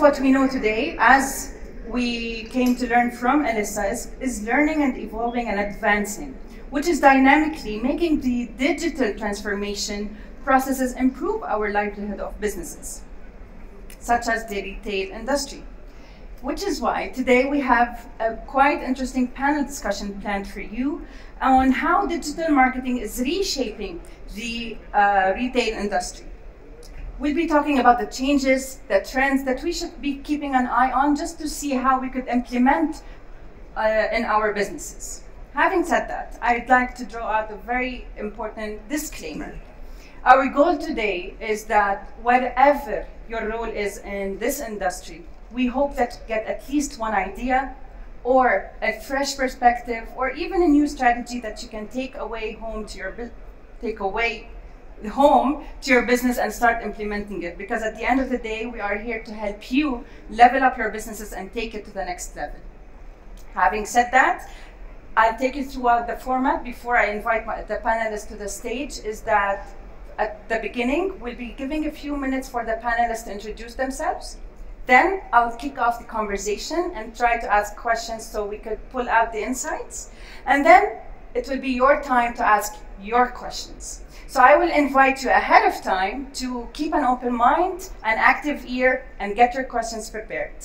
what we know today, as we came to learn from Elissa, is learning and evolving and advancing, which is dynamically making the digital transformation processes improve our livelihood of businesses, such as the retail industry. Which is why today we have a quite interesting panel discussion planned for you on how digital marketing is reshaping the retail industry. We'll be talking about the changes, the trends that we should be keeping an eye on just to see how we could implement in our businesses. Having said that, I'd like to draw out a very important disclaimer. Our goal today is that whatever your role is in this industry, we hope that you get at least one idea or a fresh perspective or even a new strategy that you can take away home to your business and start implementing it. Because at the end of the day, we are here to help you level up your businesses and take it to the next level. Having said that, I'll take you throughout the format before I invite the panelists to the stage. Is that at the beginning, we'll be giving a few minutes for the panelists to introduce themselves. Then I'll kick off the conversation and try to ask questions so we could pull out the insights. And then it will be your time to ask your questions. So I will invite you ahead of time to keep an open mind, an active ear, and get your questions prepared.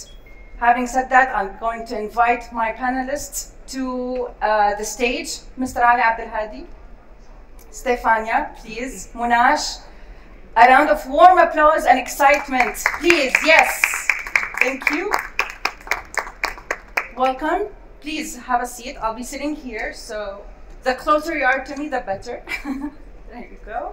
Having said that, I'm going to invite my panelists to the stage. Mr. Ali Abdulhadi, Stefania, please, Monash. A round of warm applause and excitement, please. Yes, thank you. Welcome. Please have a seat. I'll be sitting here, so the closer you are to me, the better. There you go.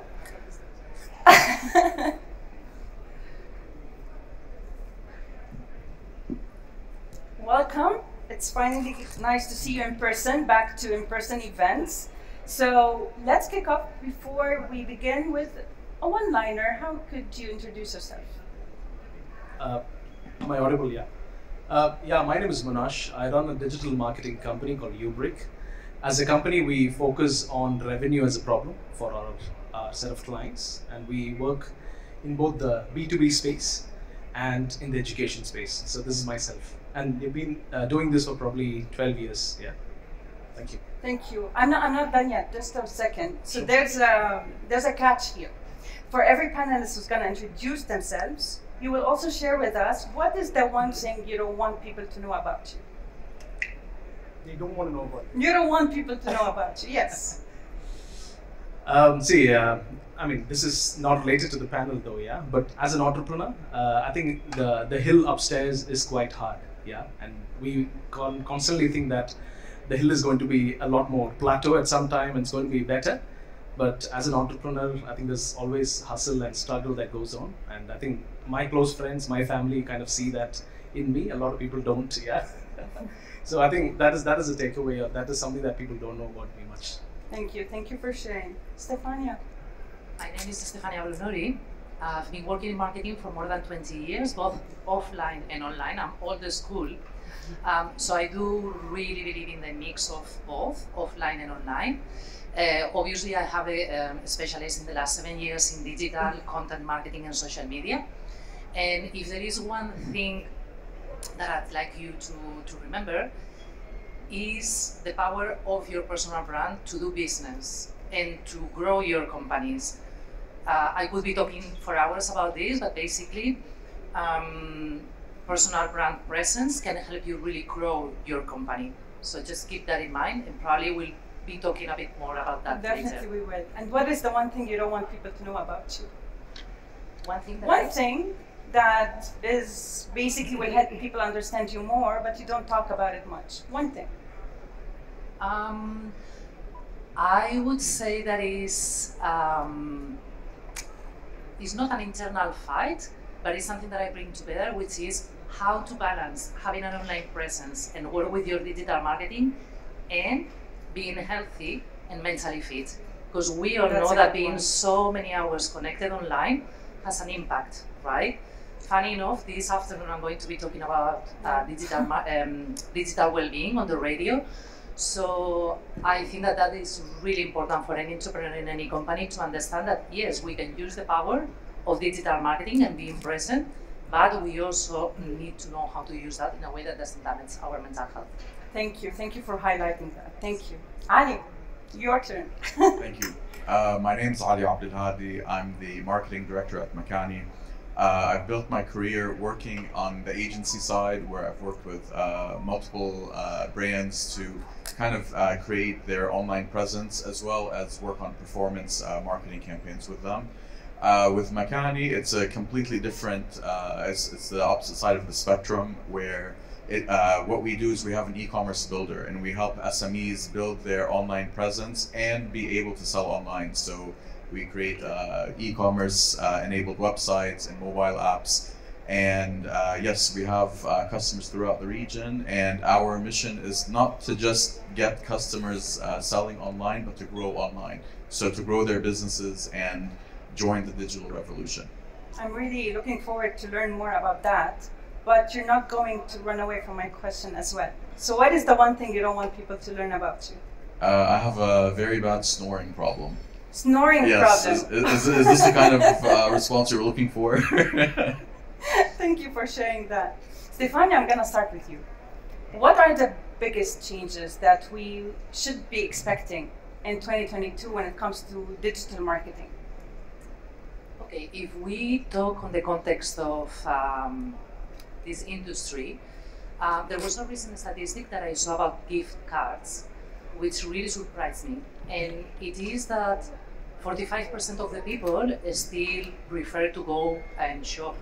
Welcome. It's finally nice to see you in person, back to in-person events. So let's kick off. Before we begin with a one-liner, how could you introduce yourself? Am I audible? Yeah. My name is Monash. I run a digital marketing company called Ubrik. As a company, we focus on revenue as a problem for our set of clients, and we work in both the B2B space and in the education space. So this is myself, and we've been doing this for probably 12 years. Yeah. Thank you. Thank you. I'm not done yet. Just a second. So there's a catch here. For every panelist who's going to introduce themselves, you will also share with us what is the one thing you don't want people to know about you. You don't want to know about you. You don't want people to know about you. Yes. I mean, this is not related to the panel though, yeah. But as an entrepreneur, I think the hill upstairs is quite hard, yeah. And we constantly think that the hill is going to be a lot more plateau at some time and it's going to be better. But as an entrepreneur, I think there's always hustle and struggle that goes on. And I think my close friends, my family kind of see that in me. A lot of people don't, yeah. So I think that is a takeaway. That is something that people don't know about me much. Thank you. Thank you for sharing. Stefania. My name is Stefania Brunori. I've been working in marketing for more than 20 years, both offline and online. I'm old school. So I do really believe in the mix of both offline and online. Obviously, I have a specialist in the last 7 years in digital content marketing and social media. And if there is one thing that I'd like you to remember, is the power of your personal brand to do business and to grow your companies. I could be talking for hours about this, but basically, personal brand presence can help you really grow your company. So just keep that in mind, and probably we'll be talking a bit more about that later. Definitely we will. And what is the one thing you don't want people to know about you? One thing that is basically will help people understand you more, but you don't talk about it much. One thing. I would say that is not an internal fight, but it's something that I bring together, which is how to balance having an online presence and work with your digital marketing and being healthy and mentally fit. Because we all know that being so many hours connected online has an impact, right? Funny enough, this afternoon I'm going to be talking about digital well-being on the radio. So I think that is really important for any entrepreneur in any company to understand that yes, we can use the power of digital marketing and being present, but we also need to know how to use that in a way that doesn't damage our mental health. Thank you for highlighting that. Thank you. Ali, your turn. Thank you. My name is Ali Abdulhadi. I'm the marketing director at MakanE. I've built my career working on the agency side, where I've worked with multiple brands to kind of create their online presence, as well as work on performance marketing campaigns with them. With MakanE, it's a completely different, it's the opposite side of the spectrum, where what we do is we have an e-commerce builder, and we help SMEs build their online presence and be able to sell online. So we create e-commerce enabled websites and mobile apps. And yes, we have customers throughout the region, and our mission is not to just get customers selling online, but to grow online. So to grow their businesses and join the digital revolution. I'm really looking forward to learn more about that, but you're not going to run away from my question as well. So what is the one thing you don't want people to learn about you? I have a very bad snoring problem. Snoring problem? Is this the kind of response you were looking for? Thank you for sharing that. Stefania, I'm going to start with you. What are the biggest changes that we should be expecting in 2022 when it comes to digital marketing? Okay, if we talk on the context of this industry, there was a recent statistic that I saw about gift cards, which really surprised me. And it is that 45% of the people still prefer to go and shop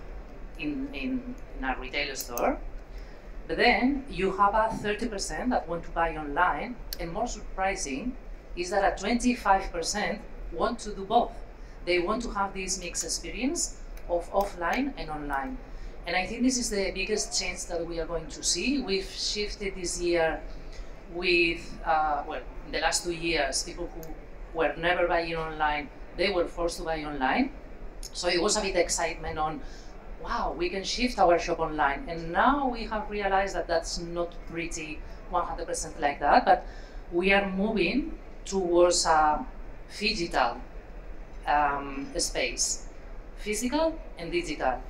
in a retail store. But then you have a 30% that want to buy online, and more surprising is that a 25% want to do both. They want to have this mixed experience of offline and online. And I think this is the biggest change that we are going to see. We've shifted this year with, in the last 2 years, people who were never buying online, they were forced to buy online. So it was a bit excitement on, wow, we can shift our shop online. And now we have realized that that's not pretty 100% like that, but we are moving towards a phygital space, physical and digital.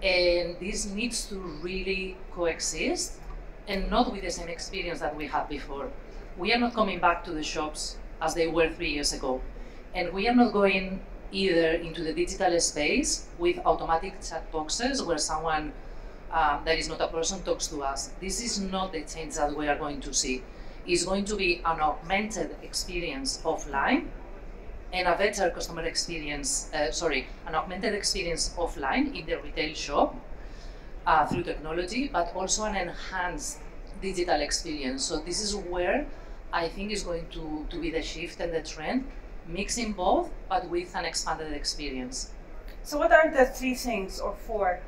And this needs to really coexist, and not with the same experience that we had before. We are not coming back to the shops as they were 3 years ago. And we are not going either into the digital space with automatic chat boxes where someone that is not a person talks to us. This is not the change that we are going to see. It's going to be an augmented experience offline and a better customer experience, an augmented experience offline in the retail shop through technology, but also an enhanced digital experience. So this is where I think is going to be the shift and the trend, mixing both, but with an expanded experience. So what are the 3 things or 4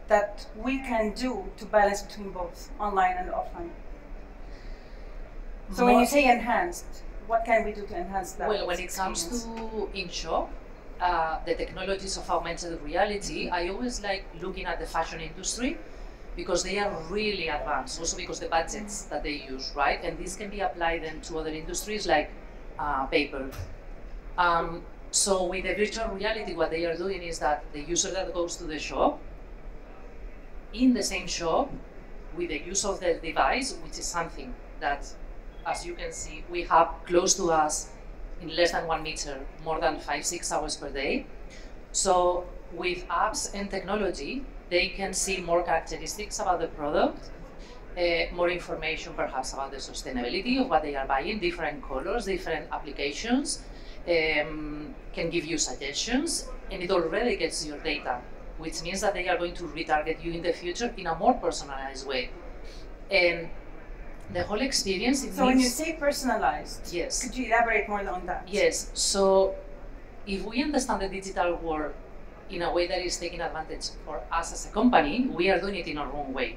that we can do to balance between both online and offline? So when you say enhanced, what can we do to enhance that? Well, when it comes to in-shop, the technologies of augmented reality, I always like looking at the fashion industry because they are really advanced, also because the budgets that they use, right? And this can be applied then to other industries like paper. So with the virtual reality, what they are doing is that the user that goes to the shop, in the same shop, with the use of the device, which is something that, as you can see, we have close to us in less than 1 meter, more than 5-6 hours per day. So with apps and technology, they can see more characteristics about the product, more information perhaps about the sustainability of what they are buying, different colors, different applications, can give you suggestions, and it already gets your data, which means that they are going to retarget you in the future in a more personalized way. And the whole experience. So when you say personalized, yes. Could you elaborate more on that? Yes. So if we understand the digital world in a way that is taking advantage for us as a company, we are doing it in our own way.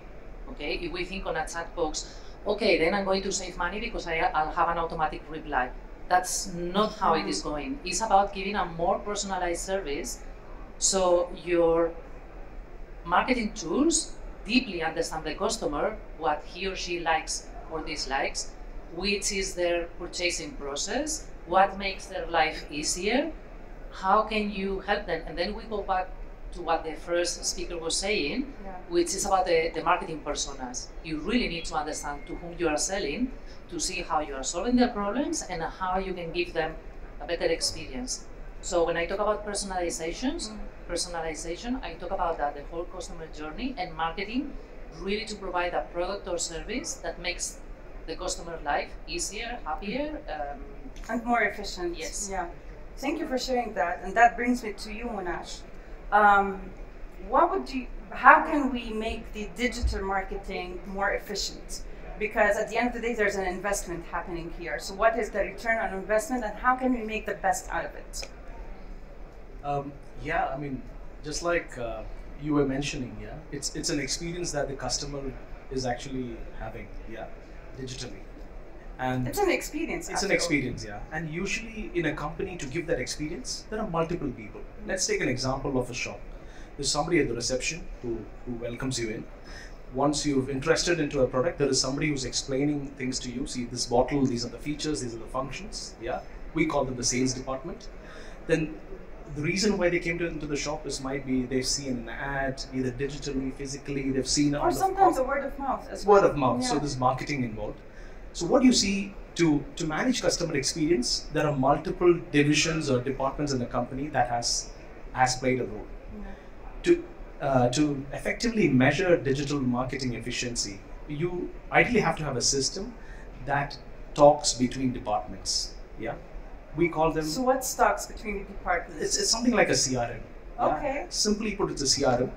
Okay. If we think on a chat box, okay, then I'm going to save money because I'll have an automatic reply. That's not how it is going. It's about giving a more personalized service, so your marketing tools deeply understand the customer, what he or she likes or dislikes, which is their purchasing process, what makes their life easier, how can you help them? And then we go back to what the first speaker was saying, Yeah. which is about the marketing personas. You really need to understand to whom you are selling to see how you are solving their problems and how you can give them a better experience. So when I talk about personalization, I talk about that the whole customer journey, and marketing really to provide a product or service that makes the customer life easier, happier, and more efficient. Yes. Yeah. Thank you for sharing that, and that brings me to you, Monash. How can we make the digital marketing more efficient? Because at the end of the day, there's an investment happening here. So what is the return on investment, and how can we make the best out of it? Yeah, I mean, just like you were mentioning, yeah, it's an experience that the customer is actually having, yeah, digitally. And it's an experience. It's an experience, yeah. And usually in a company, to give that experience, there are multiple people. Let's take an example of a shop. There's somebody at the reception who welcomes you in. Once you've interested into a product, there is somebody who's explaining things to you. See, this bottle, these are the features, these are the functions, yeah. We call them the sales department. Then the reason why they came into the shop is might be they've seen an ad, either digitally, physically, they've seen or sometimes a word of mouth as well. Word of mouth, yeah. So there's marketing involved. So what you see, to manage customer experience, there are multiple divisions or departments in the company that has played a role. Yeah. To effectively measure digital marketing efficiency, you ideally have to have a system that talks between departments. Yeah, we call them. So what talks between the departments? It's something like a CRM. Yeah? Okay. Simply put, it's a CRM,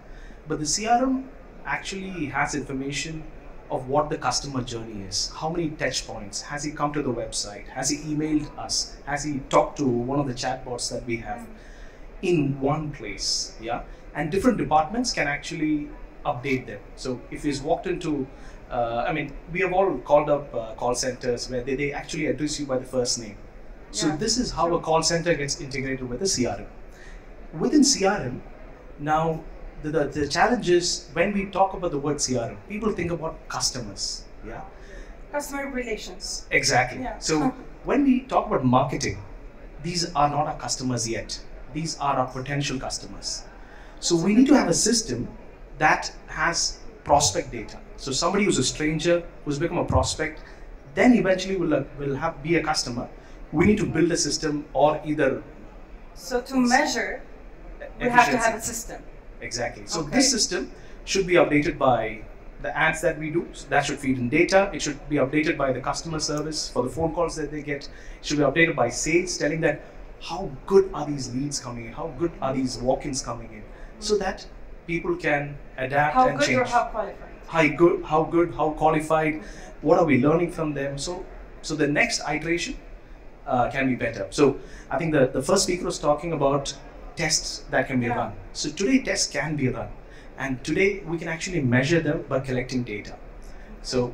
but the CRM actually has information of what the customer journey is. How many touch points? Has he come to the website? Has he emailed us? Has he talked to one of the chatbots that we have in one place? Yeah, and different departments can actually update them. So if he's walked into, I mean, we have all called up call centers where they actually address you by the first name. So this is how a call center gets integrated with a CRM. Within CRM, now the challenge is when we talk about the word CRM, people think about customers. Yeah. Customer relations. Exactly. Yeah. So when we talk about marketing, these are not our customers yet. These are our potential customers. So we need to have a system that has prospect data. So somebody who's a stranger, who's become a prospect, then eventually will be a customer. We need to build a system or either. So to measure, we have to have a system. Exactly. So this system should be updated by the ads that we do. So that should feed in data. It should be updated by the customer service for the phone calls that they get. It should be updated by sales, telling that how good are these leads coming in, how good are these walk-ins coming in, so that people can adapt and change. How good or how qualified? How qualified, what are we learning from them? So the next iteration can be better. So I think the first speaker was talking about tests that can be run. So today tests can be run, and today we can actually measure them by collecting data. So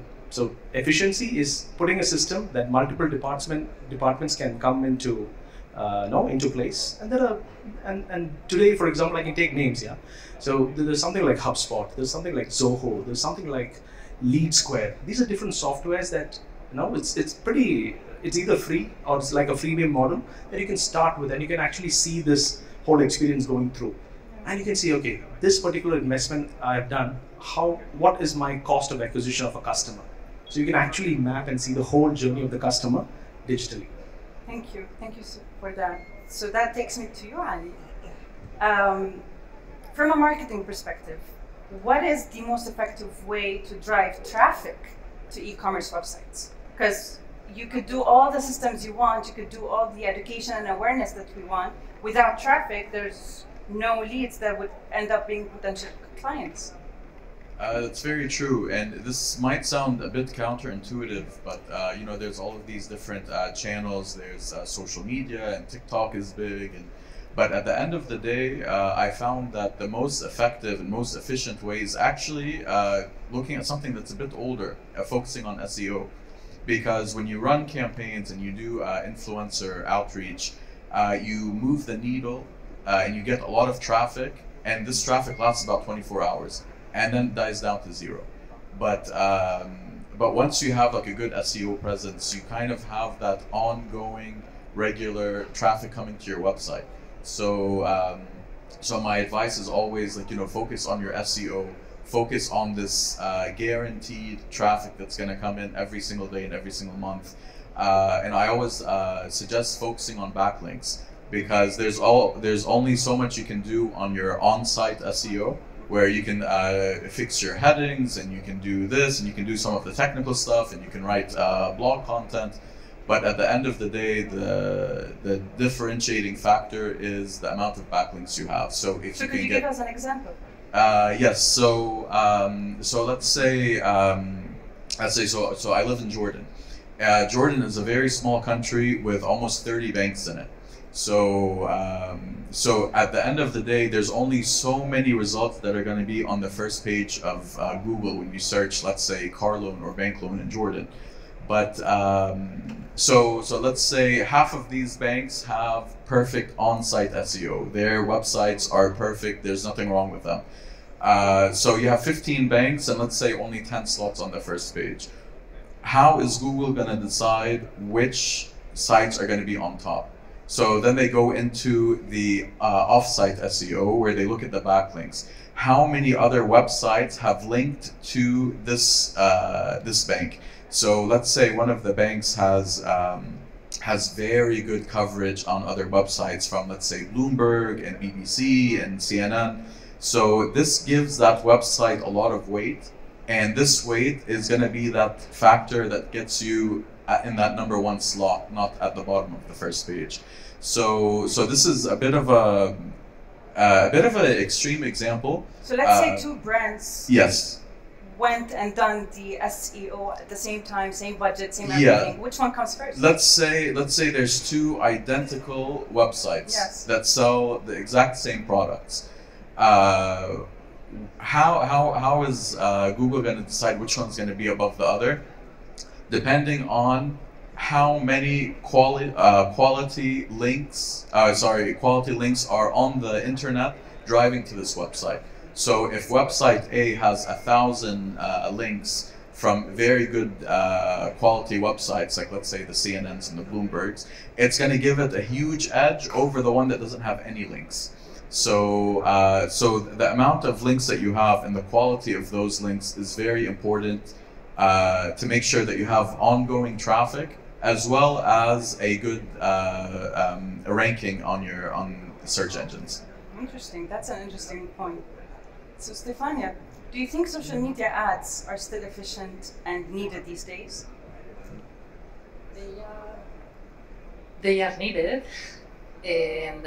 efficiency is putting a system that multiple departments can come into place. And there are and today, for example, I can take names. Yeah. So there's something like HubSpot. There's something like Zoho. There's something like Lead Square. These are different softwares that it's either free or it's like a freemium model that you can start with, and you can actually see this whole experience going through, and you can see, okay, this particular investment I have done, what is my cost of acquisition of a customer? So you can actually map and see the whole journey of the customer digitally. Thank you for that. So that takes me to you, Ali. From a marketing perspective, what is the most effective way to drive traffic to e-commerce websites? Because you could do all the systems you want, you could do all the education and awareness that we want. Without traffic, there's no leads that would end up being potential clients. That's very true, and this might sound a bit counterintuitive, but there's all of these different channels. There's social media, and TikTok is big, but at the end of the day, I found that the most effective and most efficient way is actually looking at something that's a bit older, focusing on SEO. Because when you run campaigns and you do influencer outreach, you move the needle and you get a lot of traffic, and this traffic lasts about 24 hours and then dies down to zero. But once you have like a good SEO presence, you kind of have that ongoing regular traffic coming to your website. So So my advice is always like, focus on your SEO, focus on this guaranteed traffic that's going to come in every single day and every single month. And I always suggest focusing on backlinks, because there's only so much you can do on your on-site SEO, where you can fix your headings, and you can do this, and you can do some of the technical stuff, and you can write blog content. But at the end of the day, the differentiating factor is the amount of backlinks you have. So if So you could can you get, give us an example? yes. So let's say so I live in Jordan. Jordan is a very small country with almost 30 banks in it. So at the end of the day, there's only so many results that are going to be on the first page of Google when you search, let's say, car loan or bank loan in Jordan. But so let's say half of these banks have perfect on-site SEO. Their websites are perfect. There's nothing wrong with them. So you have 15 banks, and let's say only 10 slots on the first page. How is Google going to decide which sites are going to be on top? So then they go into the off-site SEO, where they look at the backlinks. How many other websites have linked to this this bank? So let's say one of the banks has very good coverage on other websites from, let's say, Bloomberg and BBC and CNN. So this gives that website a lot of weight, and this weight is going to be that factor that gets you in that #1 slot, not at the bottom of the first page. So this is a bit of an extreme example. So let's say two brands Yes. went and done the SEO at the same time, same budget, same Yeah. everything. Which one comes first? Let's say there's two identical websites Yes. that sell the exact same products. How is Google going to decide which one's going to be above the other? Depending on how many quality links are on the internet driving to this website. So if website A has 1,000 links from very good quality websites, like let's say the CNNs and the Bloombergs, it's going to give it a huge edge over the one that doesn't have any links. So the amount of links that you have and the quality of those links is very important to make sure that you have ongoing traffic, as well as a good ranking on search engines. Interesting. That's an interesting point. So Stefania, do you think social media ads are still efficient and needed these days? They are needed, and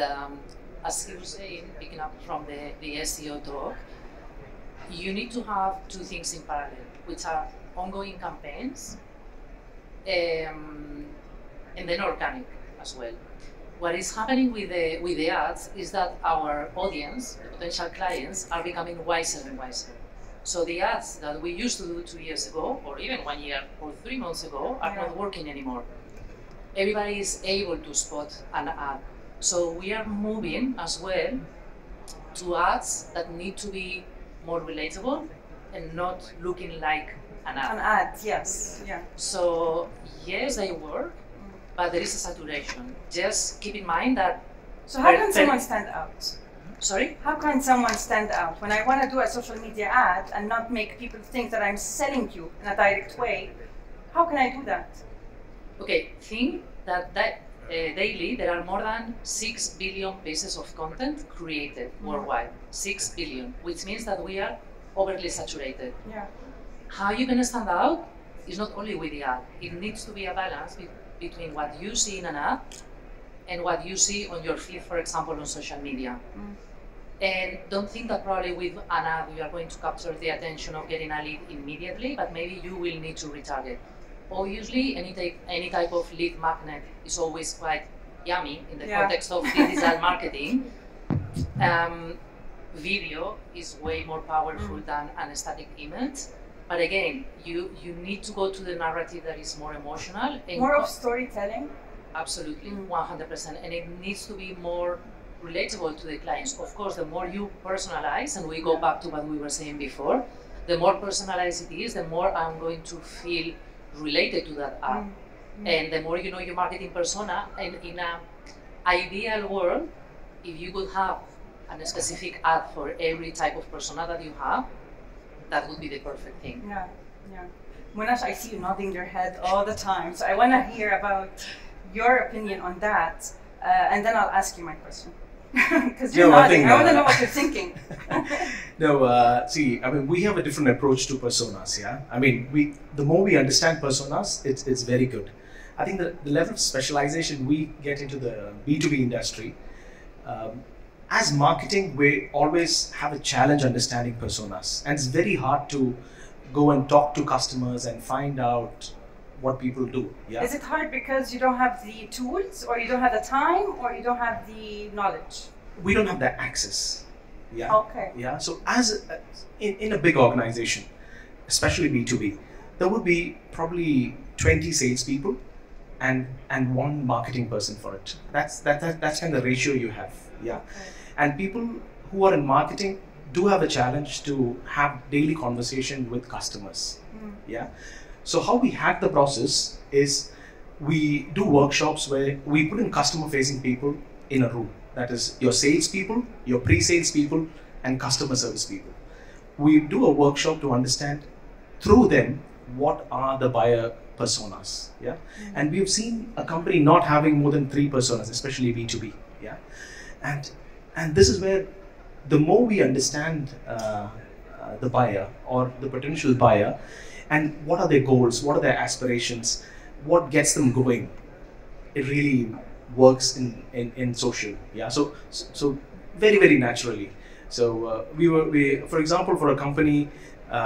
as you were saying, picking up from the SEO talk, you need to have two things in parallel, which are ongoing campaigns and then organic as well. What is happening with the ads is that our audience, the potential clients, are becoming wiser and wiser. So the ads that we used to do 2 years ago, or even 1 year or 3 months ago, are not working anymore. Everybody is able to spot an ad. So we are moving as well to ads that need to be more relatable and not looking like an ad. An ad, yes. Yeah. So yes, they work, but there is a saturation. Just keep in mind that. So how can someone stand out? Sorry? How can someone stand out when I want to do a social media ad and not make people think that I'm selling you in a direct way? How can I do that? Okay, think that daily there are more than 6 billion pieces of content created worldwide. 6 billion, which means that we are overly saturated. Yeah. How you can stand out is not only with the ad. It needs to be a balance between what you see in an ad and what you see on your feed, for example, on social media. And don't think that probably with an ad you are going to capture the attention of getting a lead immediately, but maybe you will need to retarget. Obviously, any type of lead magnet is always quite yummy in the context of digital marketing. Video is way more powerful than a static image. But again, you need to go to the narrative that is more emotional. And more of storytelling? Absolutely, 100%. And it needs to be more relatable to the clients. Of course, the more you personalize, and we go back to what we were saying before, the more personalized it is, the more I'm going to feel related to that ad. And the more you know your marketing persona, and in an ideal world, if you could have and a specific ad for every type of persona that you have, that would be the perfect thing. Yeah, yeah. Monash, I see you nodding your head all the time, so I want to hear about your opinion on that, and then I'll ask you my question. Because you're nodding, I want to know what you're thinking. No, see, I mean, we have a different approach to personas, yeah? I mean, the more we understand personas, it's very good. I think the level of specialization we get into the B2B industry, as marketing, we always have a challenge understanding personas. And it's very hard to go and talk to customers and find out what people do. Yeah. Is it hard because you don't have the tools, or you don't have the time, or you don't have the knowledge? We don't have that access. Yeah. Okay. Yeah. So in a big organization, especially B2B, there would be probably 20 salespeople and one marketing person for it. That's kind of the ratio you have. Yeah. Okay. And people who are in marketing do have a challenge to have daily conversation with customers. Yeah. So how we hack the process is we do workshops where we put in customer facing people in a room. That is your sales people, your pre-sales people, and customer service people. We do a workshop to understand through them what are the buyer personas. Yeah. And we've seen a company not having more than 3 personas, especially B2B. Yeah. And this is where the more we understand the buyer or the potential buyer, and what are their goals, what are their aspirations, what gets them going, it really works in social. Yeah. So very, very naturally. So we for example, for a company,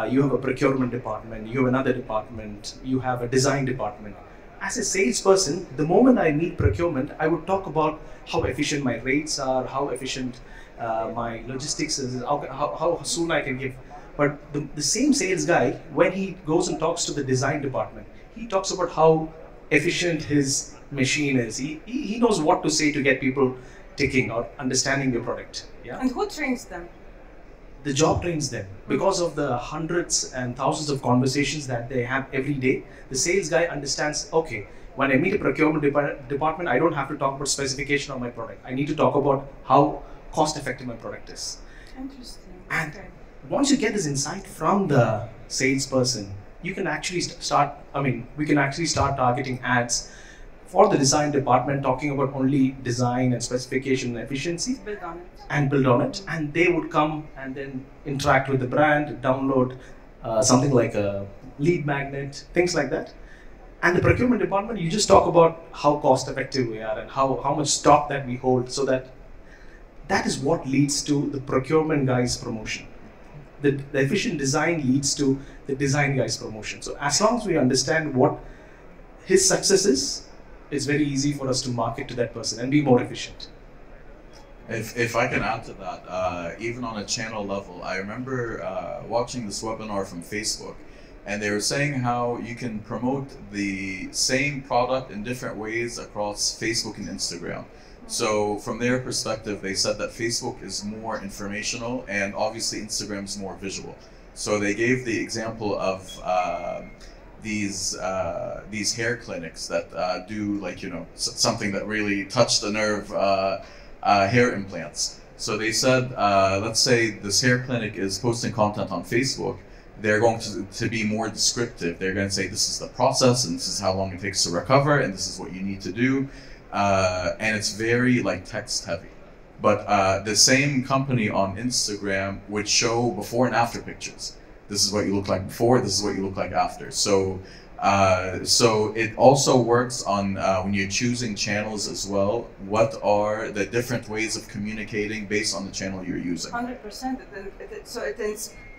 you have a procurement department, you have another department, you have a design department. As a salesperson, the moment I meet procurement, I would talk about how efficient my rates are, how efficient my logistics is, how soon I can give. But the same sales guy, when he goes and talks to the design department, he talks about how efficient his machine is. He knows what to say to get people ticking or understanding your product. Yeah. And who trains them? The job trains them. Because of the hundreds and thousands of conversations that they have every day, the sales guy understands, okay, when I meet a procurement department, I don't have to talk about specification of my product. I need to talk about how cost effective my product is. Interesting. And okay. Once you get this insight from the salesperson, you can actually we can actually start targeting ads for the design department, talking about only design and specification and efficiency. Build on it. And build on it. And they would come and then interact with the brand, download something like a lead magnet, things like that. And the procurement department, you just talk about how cost effective we are and how much stock that we hold, so that is what leads to the procurement guy's promotion. The efficient design leads to the design guy's promotion. So as long as we understand what his success is, it's very easy for us to market to that person and be more efficient. If I can add to that, even on a channel level, I remember watching this webinar from Facebook, and they were saying how you can promote the same product in different ways across Facebook and Instagram. So from their perspective, they said that Facebook is more informational and obviously Instagram is more visual. So they gave the example of these hair clinics that do something that really touched the nerve, hair implants. So they said, let's say this hair clinic is posting content on Facebook. They're going to be more descriptive. They're going to say this is the process and this is how long it takes to recover and this is what you need to do. And it's very text heavy. But the same company on Instagram would show before and after pictures. This is what you look like before, this is what you look like after. So it also works on when you're choosing channels as well, what are the different ways of communicating based on the channel you're using. 100%.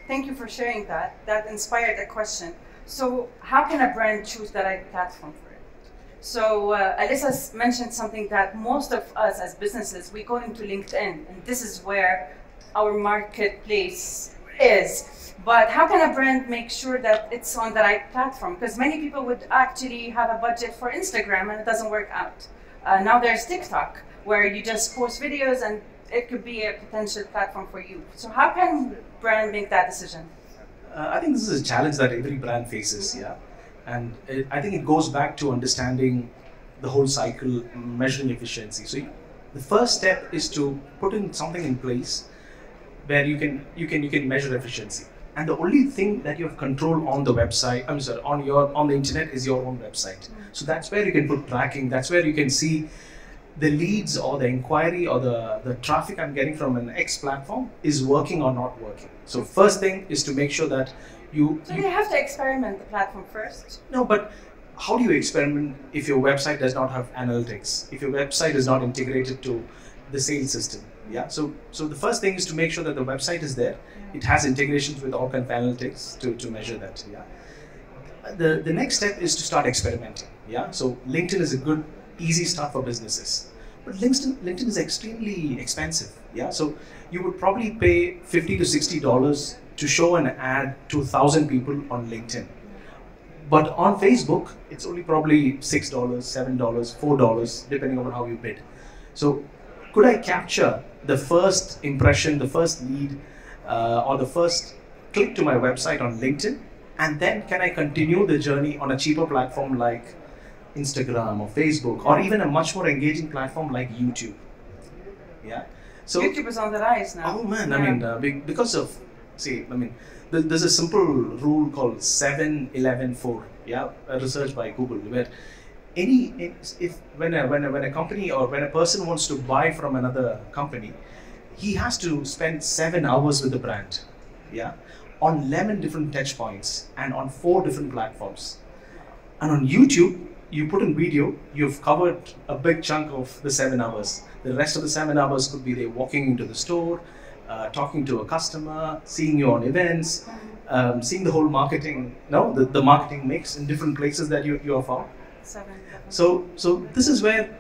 Thank you for sharing that. That inspired a question. So how can a brand choose the right platform for it? So Alyssa mentioned something that most of us as businesses, we go into LinkedIn, and this is where our marketplace is. But how can a brand make sure that it's on the right platform? Because many people would actually have a budget for Instagram and it doesn't work out. Now there's TikTok, where you just post videos and it could be a potential platform for you. So how can brand make that decision? I think this is a challenge that every brand faces, yeah. And I think it goes back to understanding the whole cycle, measuring efficiency. So the first step is to put in something in place where you can measure efficiency. And the only thing that you have control on the website, on the internet is your own website. So that's where you can put tracking. That's where you can see the leads or the inquiry or the traffic I'm getting from an X platform is working or not working. So first thing is to make sure that you have to experiment the platform first. No, but how do you experiment if your website does not have analytics? If your website is not integrated to the sales system? Yeah. So the first thing is to make sure that the website is there. It has integrations with all kinds of analytics to measure that. Yeah. The next step is to start experimenting. Yeah. So LinkedIn is a good, easy start for businesses. But LinkedIn is extremely expensive. Yeah. So you would probably pay $50 to $60 to show an ad to 1,000 people on LinkedIn. But on Facebook, it's only probably $6, $7, $4, depending on how you bid. So could I capture the first impression, the first lead, or the first click to my website on LinkedIn? And then can I continue the journey on a cheaper platform like Instagram or Facebook, or even a much more engaging platform like YouTube? Yeah. So YouTube is on the rise now. Oh man, I mean, because of, there's a simple rule called 7-11-4. Yeah, a research by Google, where when a company or when a person wants to buy from another company, he has to spend 7 hours with the brand. Yeah, on 11 different touch points and on 4 different platforms. And on YouTube, you put in video, you've covered a big chunk of the 7 hours. The rest of the 7 hours could be they walking into the store, talking to a customer, seeing you on events, seeing the whole marketing, the marketing mix in different places that you are found. So this is where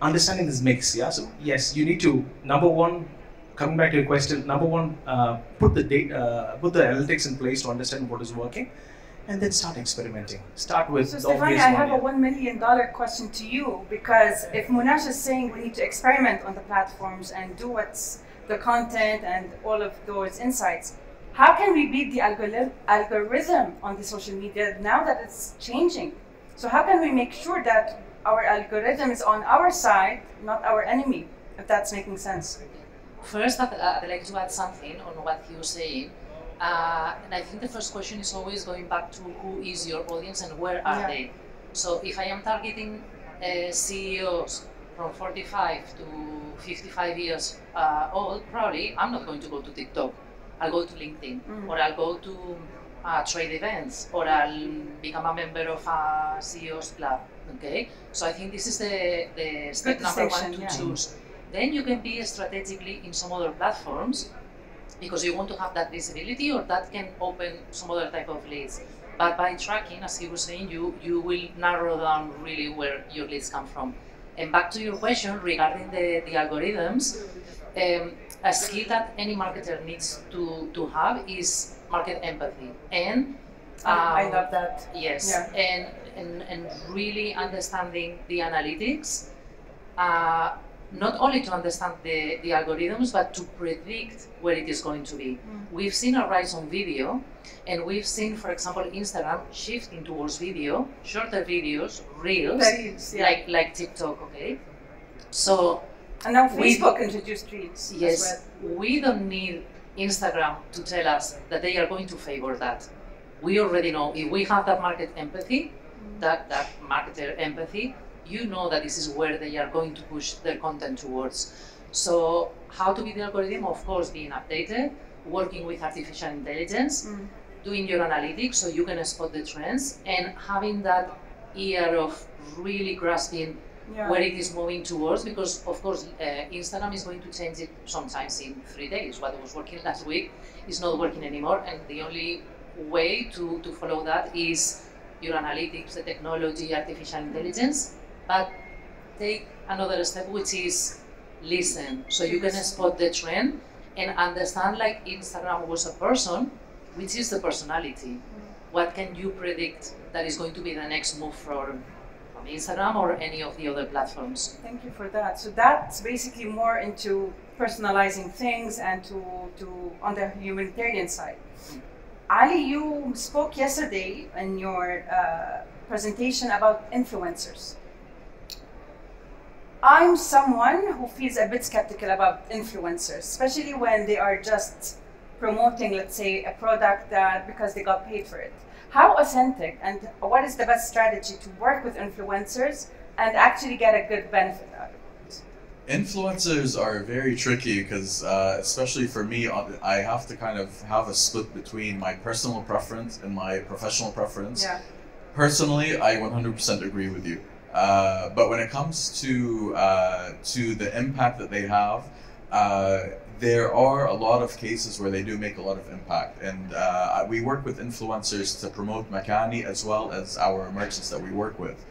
understanding this mix. Yeah. So yes, you need to, number one, coming back to your question, put the analytics in place to understand what is working, and then start experimenting. Start with the obvious one. I have a $1 million question to you, because if Monash is saying we need to experiment on the platforms and do what's the content and all of those insights, how can we beat the algorithm on the social media now that it's changing? So how can we make sure that our algorithm is on our side, not our enemy, if that's making sense? First, I'd like to add something on what he was saying. And I think the first question is always going back to who is your audience and where are they? So if I am targeting CEOs from 45 to 55 years old, probably I'm not going to go to TikTok. I'll go to LinkedIn, or I'll go to trade events, or I'll become a member of a CEO's club. Okay, so I think this is the step number one to choose. Then you can be strategically in some other platforms, because you want to have that visibility, or that can open some other type of leads. But by tracking, as he was saying, you will narrow down really where your leads come from. And back to your question regarding the algorithms, a skill that any marketer needs to have is market empathy. And I love that. Yes, and really understanding the analytics, not only to understand the algorithms, but to predict where it is going to be. We've seen a rise on video, and we've seen, for example, Instagram shifting towards video, shorter videos, reels, like TikTok, okay? So, and now Facebook introduced reels. Yes, we don't need Instagram to tell us that they are going to favor that. We already know, if we have that market empathy, that marketer empathy, you know that this is where they are going to push their content towards. So how to be the algorithm? Of course, being updated, working with artificial intelligence, doing your analytics so you can spot the trends, and having that ear of really grasping where it is moving towards, because of course Instagram is going to change it sometimes in 3 days. What was working last week is not working anymore, and the only way to follow that is your analytics, the technology, artificial intelligence. But take another step, which is listen. So you can spot the trend and understand, like Instagram was a person, which is the personality. What can you predict that is going to be the next move from Instagram or any of the other platforms? Thank you for that. So that's basically more into personalizing things and to on the humanitarian side. Ali, you spoke yesterday in your presentation about influencers. I'm someone who feels a bit skeptical about influencers, especially when they are just promoting, let's say, a product that because they got paid for it. How authentic and what is the best strategy to work with influencers and actually get a good benefit out of it? Influencers are very tricky because, especially for me, I have to kind of have a split between my personal preference and my professional preference. Yeah. Personally, I 100% agree with you. But when it comes to the impact that they have, there are a lot of cases where they do make a lot of impact, and we work with influencers to promote MakanE as well as our merchants that we work with.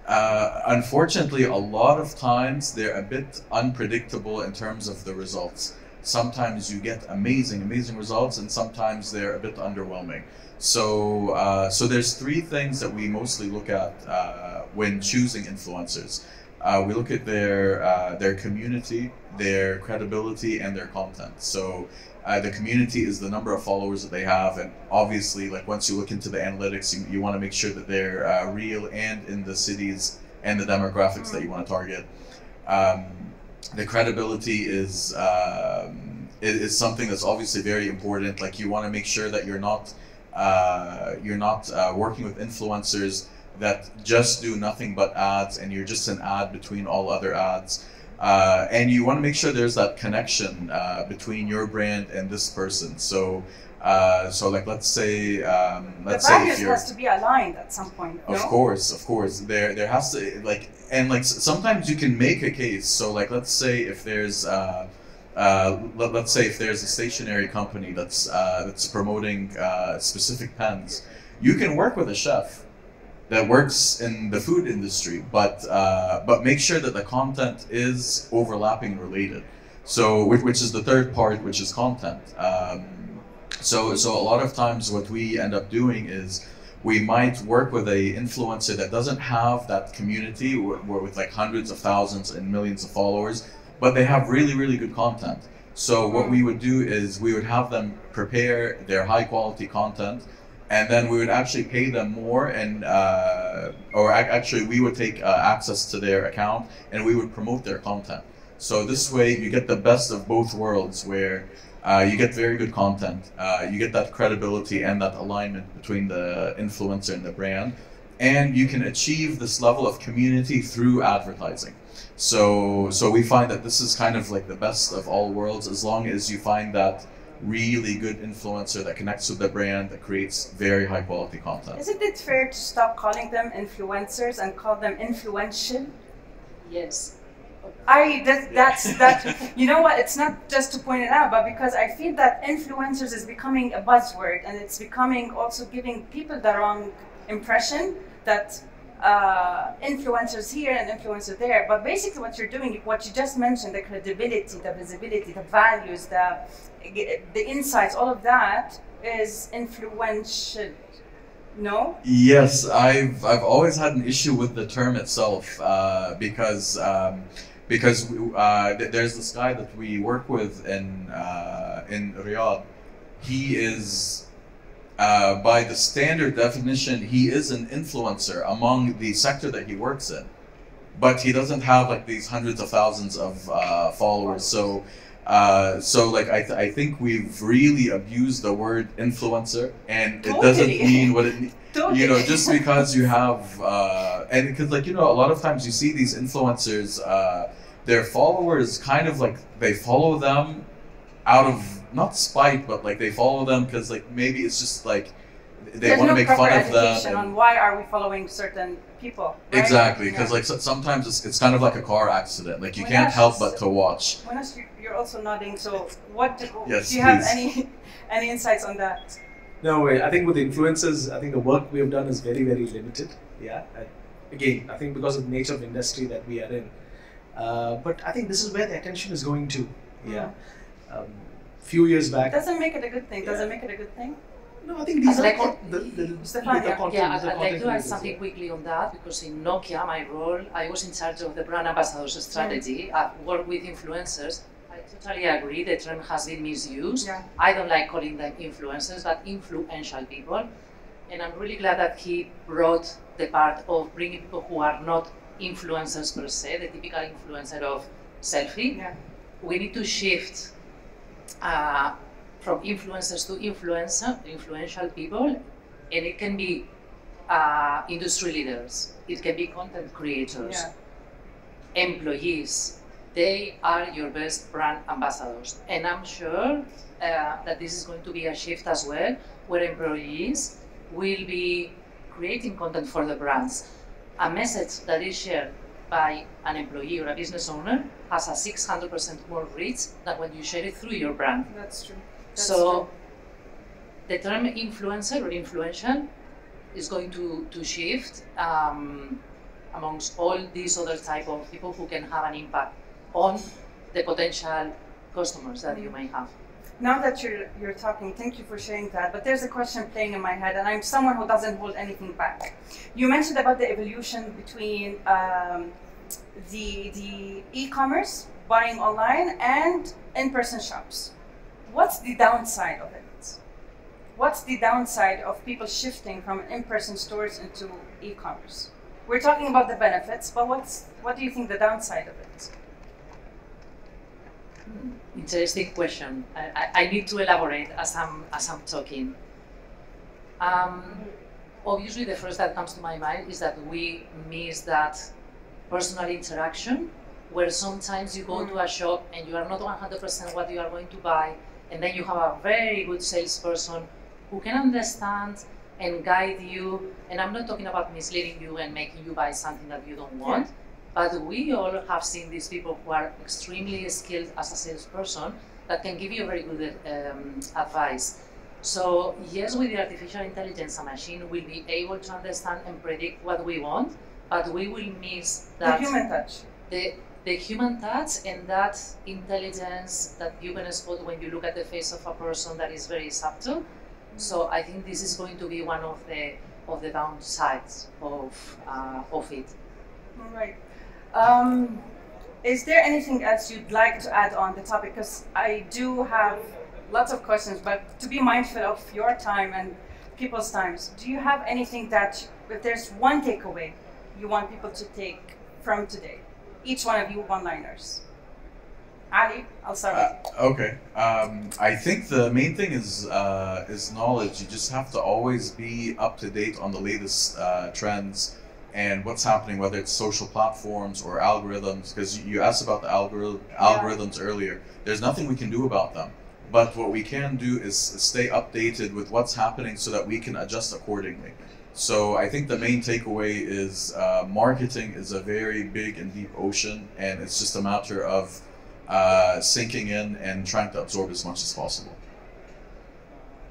Unfortunately, a lot of times they're a bit unpredictable in terms of the results. Sometimes you get amazing results, and sometimes they're a bit underwhelming. So, so there's three things that we mostly look at when choosing influencers. We look at their community, their credibility, and their content. So the community is the number of followers that they have, and obviously, like once you look into the analytics, you want to make sure that they're real and in the cities and the demographics that you want to target. The credibility is something that's obviously very important. Like you want to make sure that you're not working with influencers that just do nothing but ads, and you're just an ad between all other ads. And you want to make sure there's that connection between your brand and this person. So, so like let's say the values has to be aligned at some point. Of course. There has to sometimes you can make a case. So like let's say if there's let's say if there's a stationery company that's promoting specific pens, you can work with a chef that works in the food industry, but make sure that the content is overlapping and related. So which is the third part, which is content. So a lot of times what we end up doing is we might work with a influencer that doesn't have that community with like hundreds of thousands and millions of followers, but they have really good content. So what we would do is we would have them prepare their high quality content, and then we would actually pay them more, and or actually we would take access to their account and we would promote their content. So this way you get the best of both worlds, where you get very good content, you get that credibility and that alignment between the influencer and the brand, and you can achieve this level of community through advertising. So we find that this is kind of like the best of all worlds, as long as you find that really good influencer that connects with the brand, that creates very high quality content. Isn't it fair to stop calling them influencers and call them influential? Yes. That you know what, it's not just to point it out, but because I feel that influencers is becoming a buzzword, and it's becoming also giving people the wrong impression that influencers here and influencer there. But basically what you're doing, what you just mentioned, the credibility, the visibility, the values, the insights, all of that is influential. No? Yes, I've always had an issue with the term itself, because there's this guy that we work with in Riyadh. He is, by the standard definition, he is an influencer among the sector that he works in, but he doesn't have like these hundreds of thousands of followers. So like I think we've really abused the word influencer, and it doesn't mean what it means. You know, just because you have and because, like, you know, a lot of times you see these influencers, their followers kind of like, they follow them out of not spite, but like they follow them because like maybe it's just like they want to make fun of them. On why are we following certain people? Right? Exactly, because like sometimes it's kind of like a car accident. Like you can't help but to watch. Monash, you're also nodding. So what? Yes, do you have any insights on that? No, I think with influencers, I think the work we have done is very limited. Yeah. Again, I think because of the nature of the industry that we are in. But I think this is where the attention is going to. Yeah. Few years back. Doesn't make it a good thing. Doesn't make it a good thing. No, I think these are Stefania. I'd like to add something quickly on that, because in Nokia, my role, I was in charge of the brand ambassadors strategy. I work with influencers. I totally agree, the term has been misused. Yeah. I don't like calling them influencers, but influential people. And I'm really glad that he brought the part of bringing people who are not influencers per se, the typical influencer of selfie. Yeah. We need to shift from influencers to influential people, and it can be industry leaders, it can be content creators, employees. They are your best brand ambassadors, and I'm sure that this is going to be a shift as well, where employees will be creating content for the brands. A message that is shared by an employee or a business owner has a 600% more reach than when you share it through your brand. That's true. The term influencer or influential is going to shift amongst all these other type of people who can have an impact on the potential customers that you may have. Now that you're talking, thank you for sharing that, but there's a question playing in my head, and I'm someone who doesn't hold anything back. You mentioned about the evolution between the e-commerce, buying online, and in-person shops. What's the downside of it? What's the downside of people shifting from in-person stores into e-commerce? We're talking about the benefits, but what do you think the downside of it? Interesting question. I need to elaborate as I'm talking. Obviously, the first that comes to my mind is that we miss that personal interaction, where sometimes you go to a shop and you are not 100% what you are going to buy, and then you have a very good salesperson who can understand and guide you. And I'm not talking about misleading you and making you buy something that you don't want. But we all have seen these people who are extremely skilled as a salesperson that can give you very good advice. So yes, with the artificial intelligence, a machine will be able to understand and predict what we want, but we will miss that the human touch. The human touch and that intelligence that you can spot when you look at the face of a person that is very subtle. So I think this is going to be one of the downsides of it. All right. Is there anything else you'd like to add on the topic? Because I do have lots of questions, but to be mindful of your time and people's times, do you have anything that, if there's one takeaway you want people to take from today? Each one of you, one-liners. Ali, I'll start with you. Okay. I think the main thing is knowledge. You just have to always be up to date on the latest trends and what's happening, whether it's social platforms or algorithms, because you asked about the algorithms earlier. There's nothing we can do about them, but what we can do is stay updated with what's happening so that we can adjust accordingly. So I think the main takeaway is marketing is a very big and deep ocean, and it's just a matter of sinking in and trying to absorb as much as possible.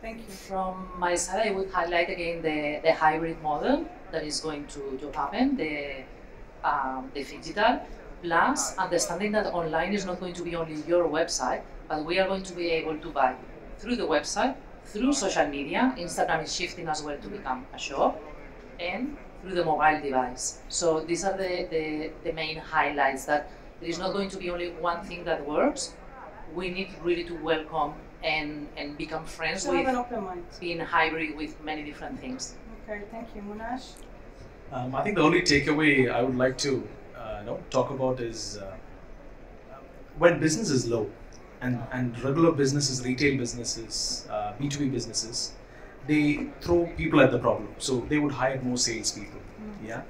Thank you. From my side, I would highlight again the hybrid model that is going to happen, the digital, plus understanding that online is not going to be only your website, but we are going to be able to buy through the website, through social media. Instagram is shifting as well to become a shop, and through the mobile device. So these are the main highlights, that there is not going to be only one thing that works. We need really to welcome and become friends with an open mind. Being hybrid with many different things. Okay, thank you. Monash? I think the only takeaway I would like to talk about is when business is low and regular businesses, retail businesses, B2B businesses, they throw people at the problem. So they would hire more salespeople. Yeah,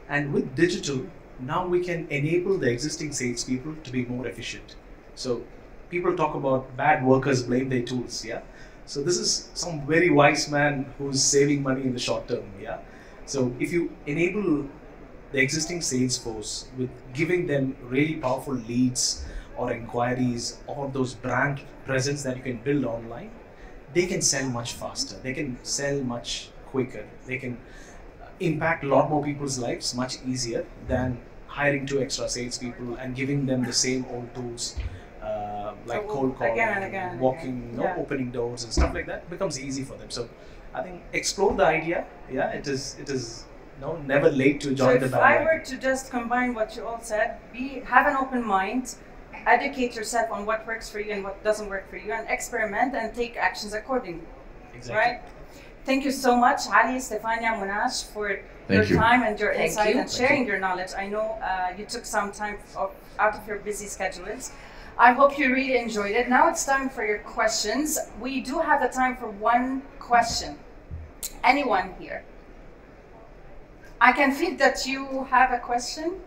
and with digital, now we can enable the existing salespeople to be more efficient. So people talk about bad workers blame their tools. Yeah, so this is some very wise man who's saving money in the short term. Yeah, so if you enable the existing sales force with giving them really powerful leads or inquiries or those brand presence that you can build online, they can sell much faster. They can sell much quicker. They can impact a lot more people's lives much easier than hiring 2 extra salespeople and giving them the same old tools like cold calling, again and again, walking, opening doors and stuff like that. It becomes easy for them. So I think explore the idea. Yeah, it is never late to join the bandwagon. So if I were to just combine what you all said, have an open mind, educate yourself on what works for you and what doesn't work for you, and experiment and take actions accordingly. Exactly. Right? Thank you so much, Ali, Stefania, Monash, for your Thank you. time and your Thank insight you. and sharing your knowledge. I know you took some time out of your busy schedules. I hope you really enjoyed it. Now it's time for your questions. We do have the time for one question. Anyone here? I can feel that you have a question.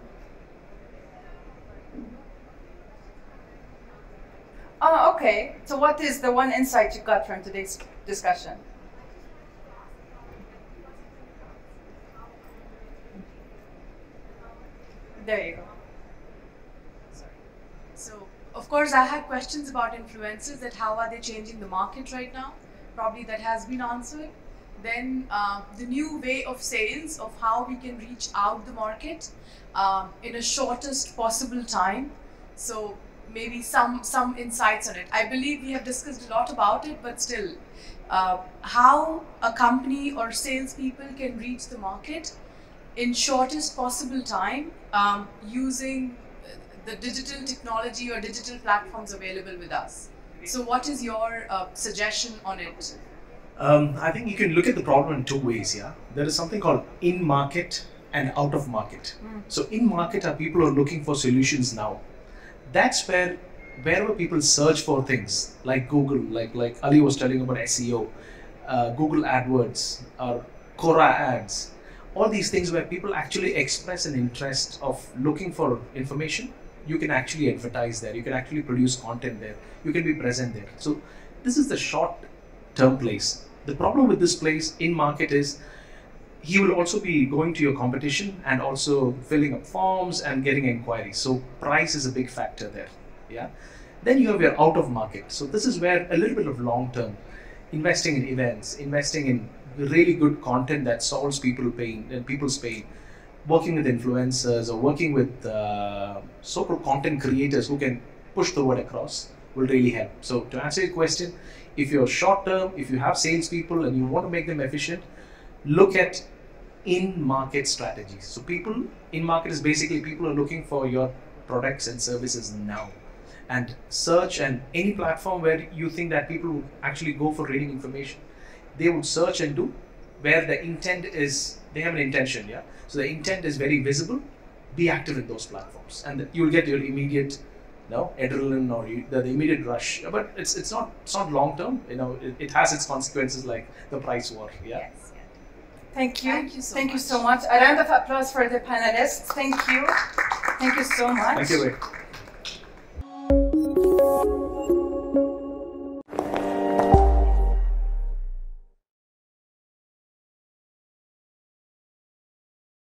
Oh, okay. So what is the one insight you got from today's discussion? There you go. So, of course, I had questions about influencers, that how are they changing the market right now? Probably that has been answered. Then the new way of sales, of how we can reach out the market in a shortest possible time. So maybe some insights on it. I believe we have discussed a lot about it, but still, how a company or salespeople can reach the market in shortest possible time using the digital technology or digital platforms available with us. So what is your suggestion on it? I think you can look at the problem in two ways. Yeah, there is something called in-market and out-of-market. So in-market are people who are looking for solutions now. That's where wherever people search for things like Google, like Ali was telling about SEO, Google AdWords or Quora ads, all these things where people actually express an interest of looking for information, you can actually advertise there, you can actually produce content there, you can be present there. So this is the short-term place. The problem with this place in market is he will also be going to your competition and also filling up forms and getting inquiries. So price is a big factor there. Yeah. Then you have your out of market. So this is where a little bit of long-term, investing in events, investing in really good content that solves people's pain, working with influencers or working with so-called content creators who can push the word across will really help. So to answer your question, if you're short-term, if you have salespeople and you want to make them efficient, look at in-market strategies. So people in market is basically people who are looking for your products and services now. And search and any platform where you think that people will actually go for reading information, they would search and do where the intent is, they have an intention, yeah. So the intent is very visible, be active in those platforms and you'll get your immediate adrenaline or the immediate rush. But it's not long term, it has its consequences like the price war, yeah. Yes. Thank you. Thank you so much. A round of applause for the panelists. Thank you. Thank you so much. Thank you.